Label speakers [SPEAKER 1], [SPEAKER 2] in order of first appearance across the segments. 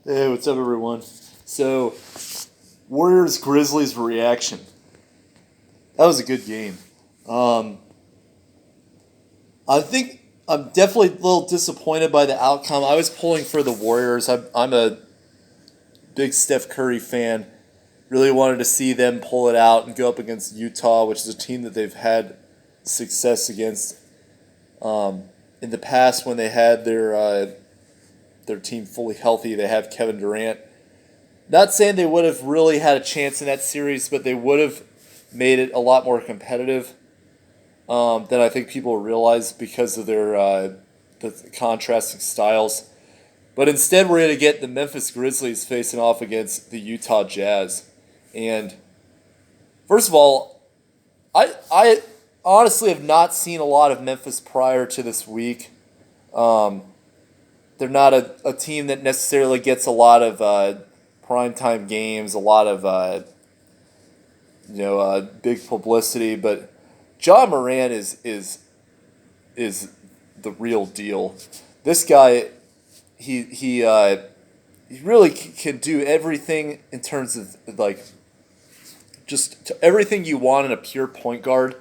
[SPEAKER 1] Hey, what's up, everyone? So, Warriors Grizzlies reaction. That was a good game. Um, I think I'm definitely a little disappointed by the outcome. I was pulling for the Warriors. I'm a big Steph Curry fan. Really wanted to see them pull it out and go up against Utah, which is a team that they've had success against in the past when they had their team fully healthy. They have Kevin Durant. Not saying they would have really had a chance in that series, but they would have made it a lot more competitive than I think people realize because of their the contrasting styles. But instead, we're going to get the Memphis Grizzlies facing off against the Utah Jazz. And first of all, I honestly have not seen a lot of Memphis prior to this week. Um, they're not a team that necessarily gets a lot of primetime games, a lot of big publicity. But John Moran is the real deal. This guy, he really can do everything in terms of like just everything you want in a pure point guard.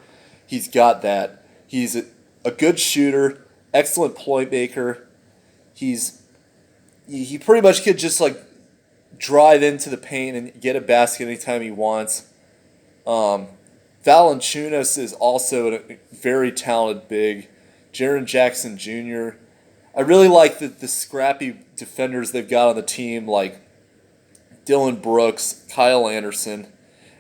[SPEAKER 1] He's got that. He's a good shooter, excellent playmaker. He pretty much could just like drive into the paint and get a basket anytime he wants. Valanciunas is also a very talented big. Jaren Jackson Jr. I really like the scrappy defenders they've got on the team, like Dylan Brooks, Kyle Anderson.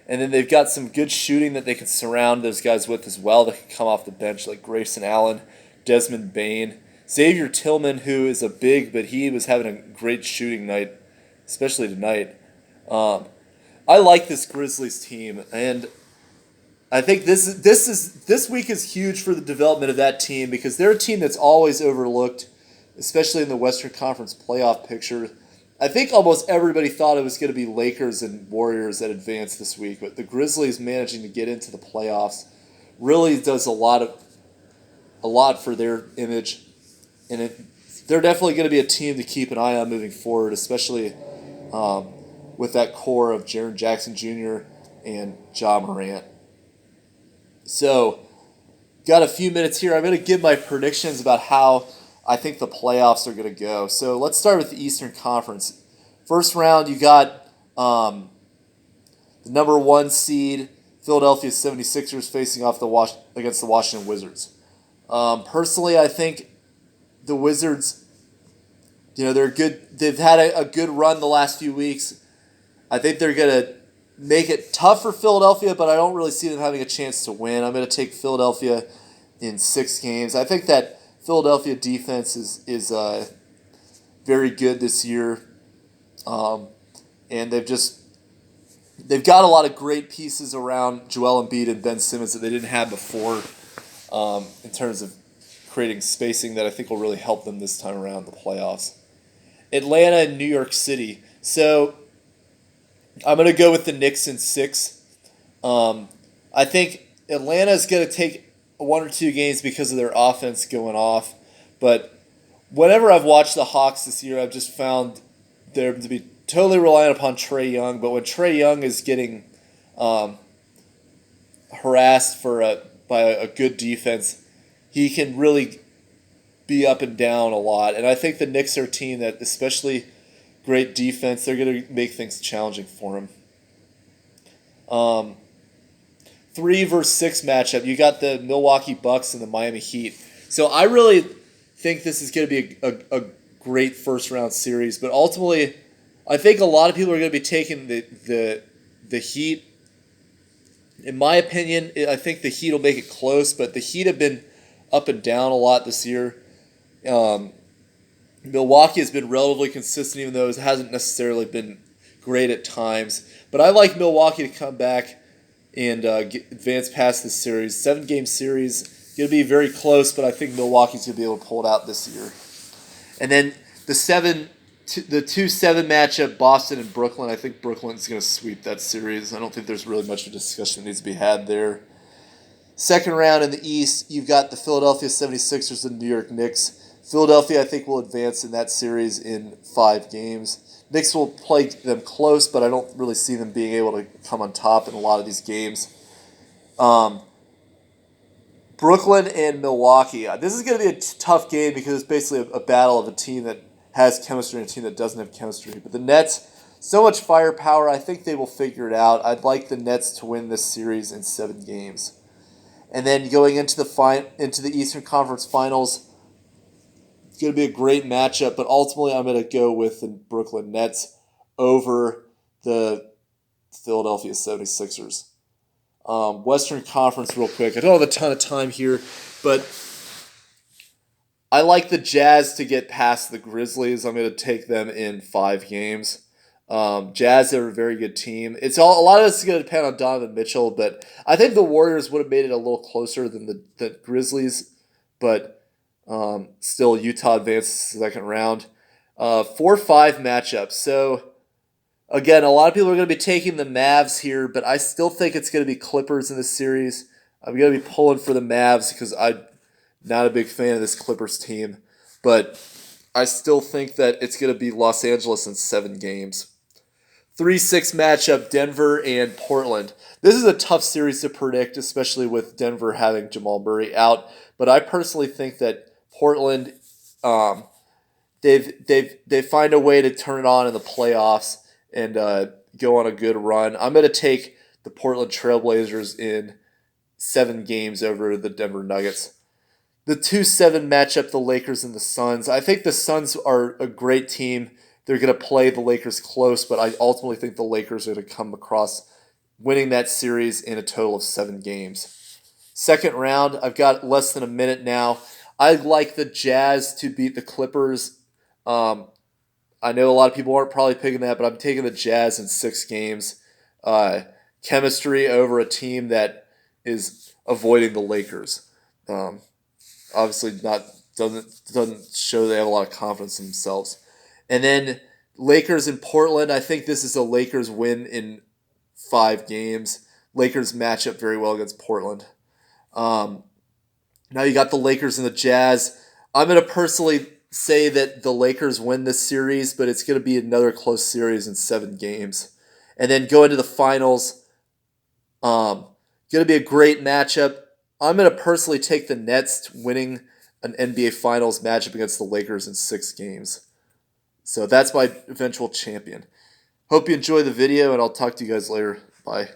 [SPEAKER 1] And then they've got some good shooting that they can surround those guys with as well that can come off the bench, like Grayson Allen, Desmond Bain, Xavier Tillman, who is a big, but he was having a great shooting night, especially tonight. I like this Grizzlies team, and I think this week is huge for the development of that team because they're a team that's always overlooked, especially in the Western Conference playoff picture. I think almost everybody thought it was going to be Lakers and Warriors that advanced this week, but the Grizzlies managing to get into the playoffs really does a lot for their image, and they're definitely going to be a team to keep an eye on moving forward, especially with that core of Jaren Jackson Jr. and Ja Morant. So, got a few minutes here. I'm going to give my predictions about how I think the playoffs are going to go. So, let's start with the Eastern Conference. First round, you got the number one seed, Philadelphia 76ers, facing off against the Washington Wizards. Personally, I think the Wizards, they're good. They've had a good run the last few weeks. I think they're going to make it tough for Philadelphia, but I don't really see them having a chance to win. I'm going to take Philadelphia in 6 games. I think that Philadelphia defense is very good this year, and they've got a lot of great pieces around Joel Embiid and Ben Simmons that they didn't have before in terms of creating spacing that I think will really help them this time around in the playoffs. Atlanta and New York City. So I'm going to go with the Knicks in 6. I think Atlanta is going to take 1 or 2 games because of their offense going off. But whenever I've watched the Hawks this year, I've just found them to be totally reliant upon Trae Young. But when Trae Young is getting harassed by a good defense, he can really be up and down a lot. And I think the Knicks are a team that, especially great defense, they're going to make things challenging for him. 3 versus 6 matchup. You got the Milwaukee Bucks and the Miami Heat. So I really think this is going to be a great first round series. But ultimately, I think a lot of people are going to be taking the Heat. In my opinion, I think the Heat will make it close. But the Heat have been up and down a lot this year. Milwaukee has been relatively consistent, even though it hasn't necessarily been great at times. But I like Milwaukee to come back and advance past this series. 7-game series, going to be very close, but I think Milwaukee's going to be able to pull it out this year. And then the 2-7 matchup, Boston and Brooklyn. I think Brooklyn's going to sweep that series. I don't think there's really much of a discussion that needs to be had there. Second round in the East, you've got the Philadelphia 76ers and New York Knicks Philadelphia, I think, will advance in that series in 5 games. Knicks will play them close, but I don't really see them being able to come on top in a lot of these games. Brooklyn and Milwaukee. This is going to be a tough game because it's basically a battle of a team that has chemistry and a team that doesn't have chemistry. But the Nets, so much firepower, I think they will figure it out. I'd like the Nets to win this series in 7 games. And then going into the Eastern Conference Finals, it's going to be a great matchup, but ultimately I'm going to go with the Brooklyn Nets over the Philadelphia 76ers. Western Conference real quick. I don't have a ton of time here, but I like the Jazz to get past the Grizzlies. I'm going to take them in 5 games. Jazz are a very good team. A lot of this is going to depend on Donovan Mitchell, but I think the Warriors would have made it a little closer than the Grizzlies, but still Utah advances to the second round. 4-5 matchup. So again, a lot of people are going to be taking the Mavs here, but I still think it's going to be Clippers in this series. I'm going to be pulling for the Mavs because I'm not a big fan of this Clippers team, but I still think that it's going to be Los Angeles in 7 games. 3-6 matchup, Denver and Portland. This is a tough series to predict, especially with Denver having Jamal Murray out. But I personally think that Portland, they find a way to turn it on in the playoffs and go on a good run. I'm going to take the Portland Trailblazers in 7 games over the Denver Nuggets. The 2-7 matchup, the Lakers and the Suns. I think the Suns are a great team. They're going to play the Lakers close, but I ultimately think the Lakers are going to come across winning that series in a total of 7 games. Second round, I've got less than a minute now. I'd like the Jazz to beat the Clippers. I know a lot of people aren't probably picking that, but I'm taking the Jazz in 6 games. Chemistry over a team that is avoiding the Lakers. Obviously, doesn't show they have a lot of confidence in themselves. And then Lakers in Portland. I think this is a Lakers win in 5 games. Lakers match up very well against Portland. Now you got the Lakers and the Jazz. I'm going to personally say that the Lakers win this series, but it's going to be another close series in 7 games. And then go into the finals. Going to be a great matchup. I'm going to personally take the Nets winning an NBA Finals matchup against the Lakers in 6 games. So that's my eventual champion. Hope you enjoy the video, and I'll talk to you guys later. Bye.